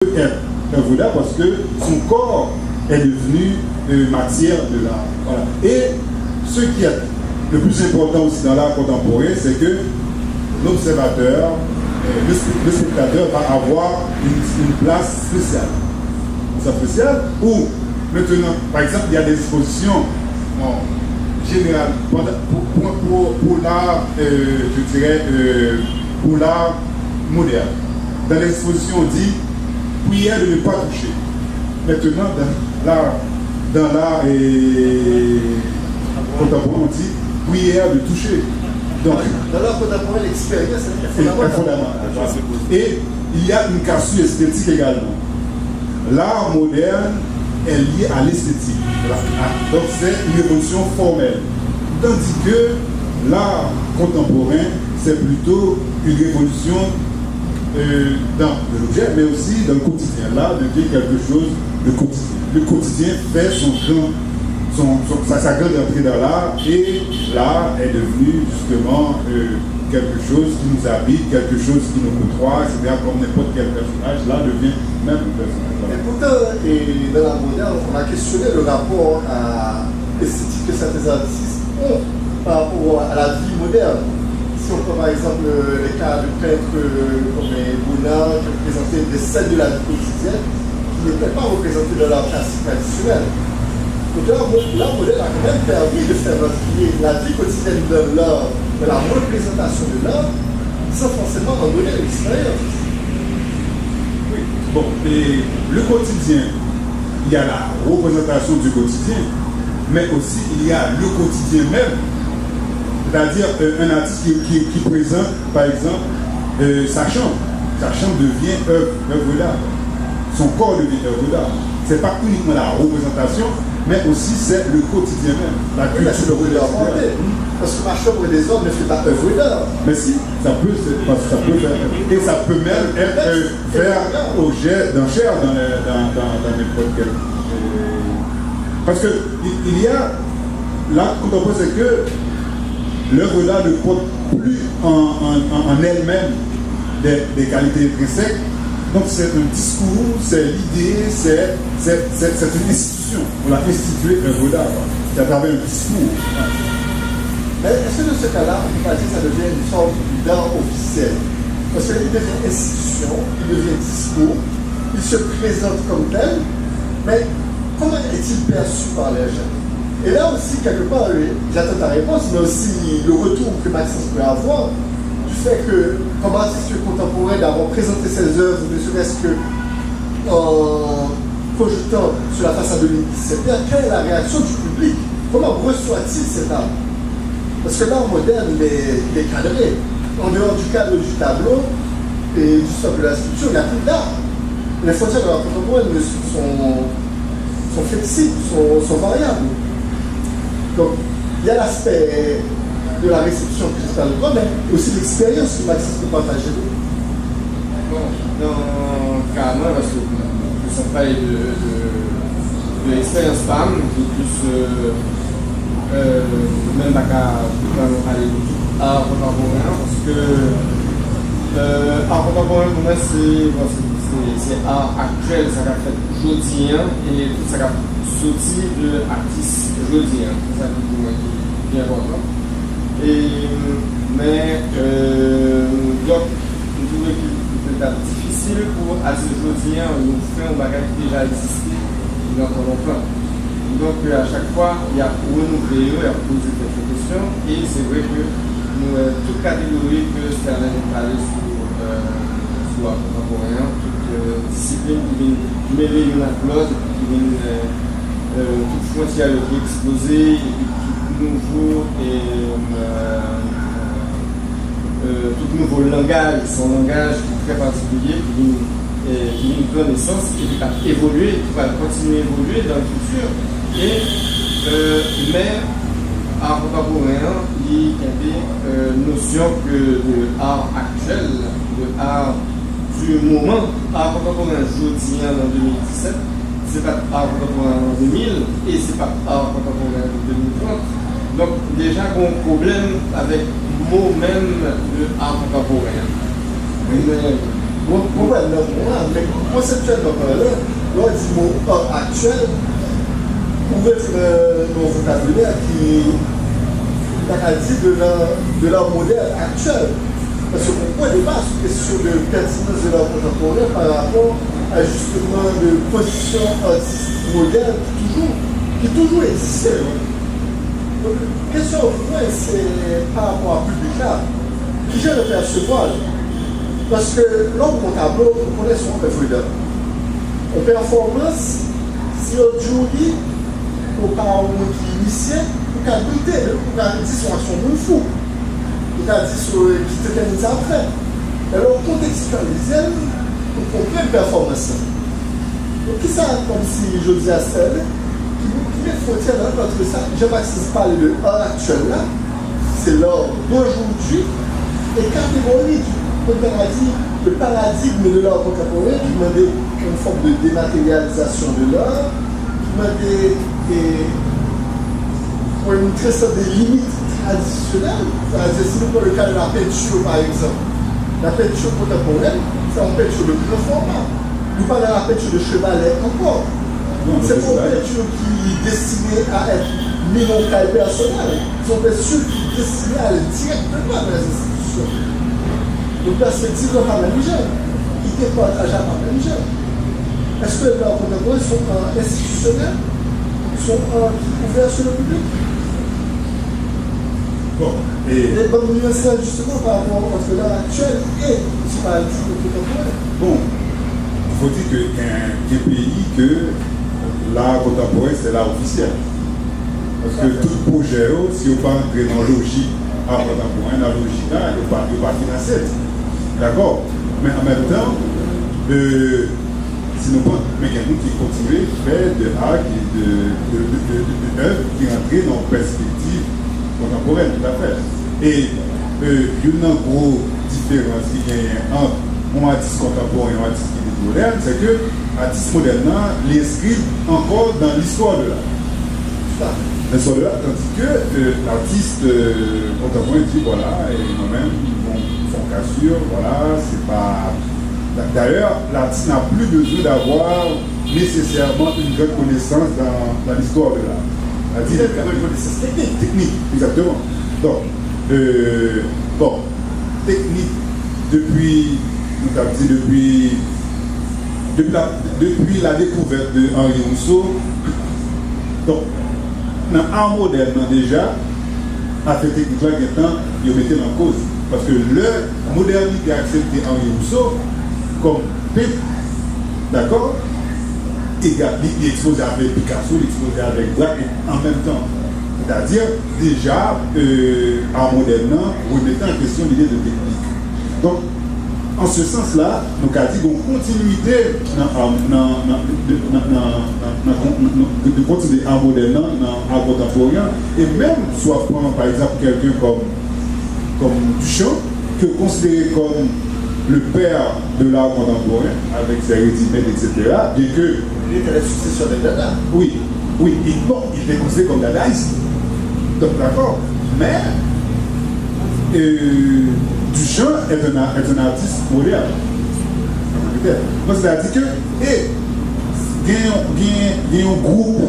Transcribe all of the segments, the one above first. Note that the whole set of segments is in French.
être œuvre d'art parce que son corps est devenu matière de l'art. Voilà. Et ce qui est le plus important aussi dans l'art contemporain, c'est que l'observateur, le spectateur va avoir une place spéciale. Une place spéciale où, maintenant, par exemple, il y a des expositions générales pour l'art, je dirais, pour l'art moderne. Dans l'exposition, on dit prière de ne pas toucher. Maintenant, dans l'art contemporain, on dit prière de toucher. Donc, dans l'art contemporain, l'expérience est fondamentale. Et il y a une cassure esthétique également. L'art moderne est lié à l'esthétique. Donc, c'est une évolution formelle. Tandis que l'art contemporain, c'est plutôt une révolution dans l'objet, mais aussi dans le quotidien. L'art devient quelque chose de quotidien. Le quotidien fait sa grande entrée dans l'art, et l'art est devenu justement quelque chose qui nous habite, quelque chose qui nous côtoie, etc. Comme n'importe quel personnage, l'art devient même un personnage. Et pourtant, dans l'art moderne, on a questionné le rapport à l'esthétique que certains artistes ont par rapport à la vie moderne. Si on prend par exemple les cas de peintres comme Bonnard qui représentaient des scènes de la vie quotidienne qui n'étaient pas représentées dans l'art classique traditionnel. Donc l'art moderne a quand même permis de faire rentrer la vie quotidienne de l'art, de la représentation de l'art, sans forcément en donner l'expérience. Oui, bon, et le quotidien, il y a la représentation du quotidien, mais aussi il y a le quotidien même. C'est-à-dire un artiste qui présente, par exemple, sa chambre. Sa chambre devient œuvre d'art. Son corps devient œuvre d'art. Ce n'est pas uniquement la représentation, mais aussi c'est le quotidien même. La culture de l'art. Parce que ma chambre des hommes ne fait pas œuvre d'art. Mais si, ça peut faire. Et ça peut même faire objet d'enchère dans n'importe quel. Parce que il y a, l'art contemporain, c'est que l'œuvre d'art ne porte plus en elle-même des qualités intrinsèques. Donc c'est un discours, c'est l'idée, c'est une institution. On l'a institué œuvre d'art. C'est à travers un discours. Mais est-ce que dans ce cas-là, on ne peut pas dire que ça devient une sorte d'art officiel? Parce qu'il devient institution, il devient discours, il se présente comme tel, mais comment est-il perçu par les gens? Et là aussi, quelque part, j'attends ta réponse, mais aussi le retour que Maxence peut avoir du fait que, comme artiste contemporain, d'avoir présenté ses œuvres, ne serait-ce que en projetant sur la façade de l'I17, quelle est la réaction du public? Comment reçoit-il cet art? Parce que l'art moderne est cadré. En dehors du cadre du tableau et du socle de la sculpture, il n'y a plus d'art. Les frontières de l'art contemporain sont flexibles, sont variables. Donc, il y a l'aspect de la réception que j'espère le voir, mais aussi l'expérience que Maxence peut partager. Bon, carrément, parce que ça parle de l'expérience femme, qui est plus même pas qu'à parler d'art contemporain, parce que art contemporain pour moi c'est art actuel, ça a fait aujourd'hui et tout ça a sorti de artistes aujourd'hui, c'est ça pour moi qui est important. Mais donc je trouvais que c'était difficile pour artistes aujourd'hui nous faire un bagage qui déjà existé dans le plan. Donc à chaque fois, il y a renouvelé, il y a posé quelques questions, et c'est vrai que nous, toute catégorie que Sterling a parlé sur l'art contemporain, toute discipline qui vient mêler une à l'autre, qui vient toute frontière qui est exposée, et tout nouveau langage, son langage qui est très particulier, qui vient prendre naissance et qui va évoluer, qui va continuer à évoluer dans le futur. Mais art contemporain, il y a des notions de art actuel, de art du moment. Art contemporain aujourd'hui en 2017, c'est pas art contemporain en 2000 et c'est pas art contemporain en 2030. Donc déjà un problème avec le mot même de art contemporain. Mais conceptuellement, là, du mot actuel, on veut être dans un vocabulaire qui a dit de leur modèle actuel. Parce qu'on ne peut pas sur question de pertinence de l'art contemporain par rapport à justement de position artistique modèle qui toujours existait. Donc, la question au point, c'est par rapport à public là, qui j'ai le percevoir. Parce que l'homme au tableau, on connaît souvent les freedom. En performance, si on joue, au cas où on est initié, on peut douter, on peut dire son action de fou. On peut dire qui te termine ça après. Alors, contextualiser, on comprend une performance. Donc, qui ça, comme si je disais à celle, qui met frontière entre ça, Jean-Baptiste parlait de l'heure actuelle là, c'est l'heure d'aujourd'hui, et catégorie le paradigme de l'art contemporain qui demandait une forme de dématérialisation de l'art, qui demandait une très sorte de limites traditionnelles. C'est-à-dire, si nous prenons le cas de la peinture, par exemple, la peinture contemporaine, c'est une peinture de grand format. Nous parlons de la peinture de chevalet encore. C'est une peinture qui est destinée à être minocale personnelle. C'est une peinture qui est destinée à aller directement dans les institutions. Donc, perspective de la même jeune, qui est partageable par la même jeune. Est-ce que les arts contemporains sont institutionnels, sont ouverts sur le public? Bon, et bonne nuance justement par rapport entre l'art actuel et le paradigme contemporain. Bon, il faut dire qu'un pays que l'art contemporain c'est l'art officiel. Parce que tout projet, si on pas entrer dans la logique art contemporain, la logique là, il ne va pas financer. D'accord? Mais en même temps, sinon pas, mais quelqu'un qui continue à faire de l'art et d'œuvres qui entrent dans une perspective contemporaine, tout à fait. Et il y a une grosse différence qui est entre un artiste contemporain et un artiste qui est moderne, c'est que l'artiste moderne l'inscrit encore dans l'histoire de l'art. L'histoire de l'art, tandis que l'artiste contemporain dit voilà, et moi-même, font cassure, voilà, c'est pas. D'ailleurs, l'artiste n'a plus besoin d'avoir nécessairement une grande connaissance dans l'histoire de l'art. C'est-à-dire une connaissance technique, exactement. Donc, bon, technique depuis la découverte de Henri Rousseau. Donc, dans l'art moderne déjà, à cette technique-là, il mettait en cause. Parce que le modernité a accepté Henri Rousseau comme peintre, d'accord? Il exposé avec Picasso, il exposé avec Braque en même temps. C'est-à-dire, déjà, en moderne, remettant en question l'idée de technique. Donc, en ce sens-là, nous avons dit une continuité de continuer en moderne, en contemporain, et même, soit prendre par exemple quelqu'un comme Duchamp, que considéré comme le père de l'art contemporain, avec ses rudiments, etc., bien que... Il était la succession de Dada. Oui, il est considéré comme dadaïste. Donc, d'accord. Mais, Duchamp est un artiste moderne. Donc, c'est-à-dire que, il y a un groupe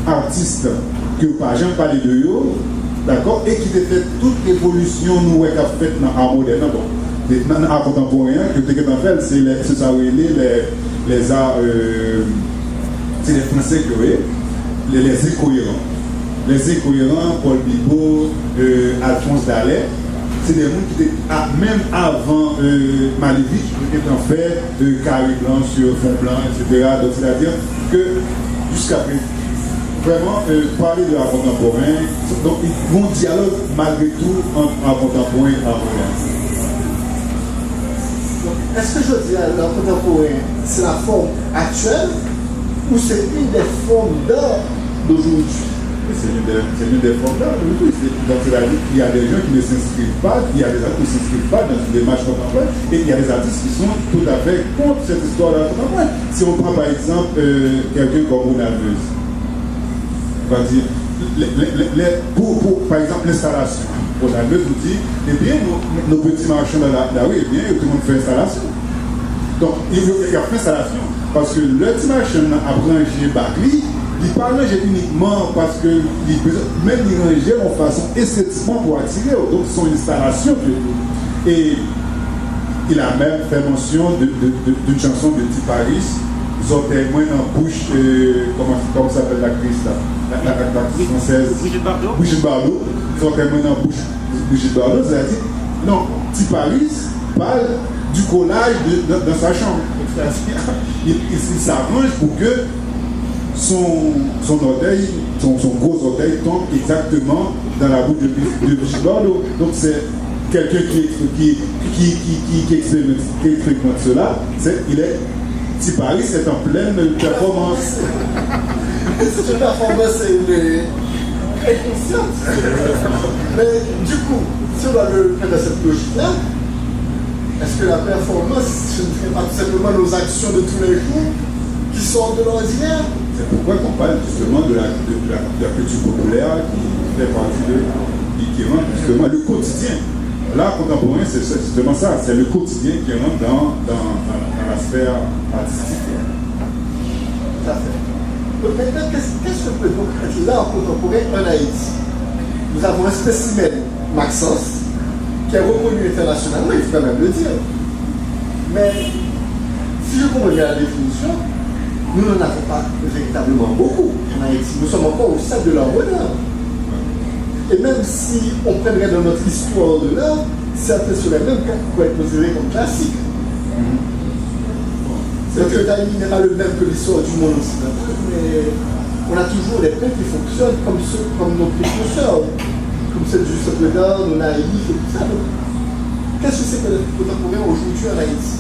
artiste que pas jamais parlé de eux, d'accord, et qui fait toute l'évolution nous avons faite dans l'art moderne. Dans l'art contemporain, que tu as fait, c'est ça les arts, c'est les Français qui ont les incohérents. Les incohérents, Paul Bigot, Alphonse Dallet, c'est des gens qui étaient, même avant Malevich, qui étaient en fait carré blanc sur fond blanc, etc. Donc, c'est-à-dire que jusqu'à présent, vraiment parler de l'art contemporain, donc il y a un dialogue malgré tout entre l'art contemporain et l'art moderne. Est-ce que je dis l'art contemporain, c'est la forme actuelle ou c'est une des formes d'art d'aujourd'hui? C'est une des formes d'art d'aujourd'hui. Donc c'est-à-dire qu'il y a des gens qui ne s'inscrivent pas, il y a des artistes qui ne s'inscrivent pas dans une démarche contemporaine, et il y a des artistes qui sont tout à fait contre cette histoire d'art contemporain. Si on prend par exemple quelqu'un comme Ronaldeuse, on va dire, pour par exemple l'installation. Ronaldeuse nous dit, eh bien, nos petits marchands dans la rue, eh bien, tout le monde fait installation. Donc, il y a une installation. Parce que le petit machin a rangé Barclay, il ne parle uniquement parce que même il rangeait en façon esthétiquement pour attirer. Donc, son installation. Et il a même fait mention d'une chanson de T. Paris. Ils ont témoin en bouche, comment s'appelle l'actrice là? L'actrice française. Brigitte Bardot. Ils ont témoin en bouche Brigitte Bardot. Ils ont dit, non, T. Paris parle du collage dans sa chambre. Il s'arrange pour que son orteil, son gros orteil tombe exactement dans la bouche de Brigitte Bardot. Donc c'est quelqu'un qui expérimente cela. Si Paris est en pleine performance. C'est une performance inconsciente. Mais du coup, si on va le faire dans cette logique-là, est-ce que la performance, ce ne serait pas tout simplement nos actions de tous les jours qui sortent de l'ordinaire? C'est pourquoi on parle justement de la culture populaire qui fait partie qui rentre justement le quotidien. L'art contemporain, c'est justement ça, c'est le quotidien qui rentre dans la sphère artistique. Tout à fait. Donc maintenant, qu'est-ce que peut donc être l'art contemporain en Haïti? Nous avons un spécimen, Maxence, qui est reconnu internationalement, il faut quand même le dire. Mais si je comprends bien la définition, nous n'en avons pas véritablement beaucoup en Haïti. Nous sommes encore au stade de l'art moderne. Et même si on prendrait dans notre histoire de l'art, certains seraient même pour être considérés comme classiques. C'est que Dali n'est pas le même que l'histoire du monde occidental, mais on a toujours des peuples qui fonctionnent comme nos précurseurs, comme celle du Socle d'Or, nos naïfs et tout ça. Qu'est-ce que c'est que le contemporain aujourd'hui en Haïti?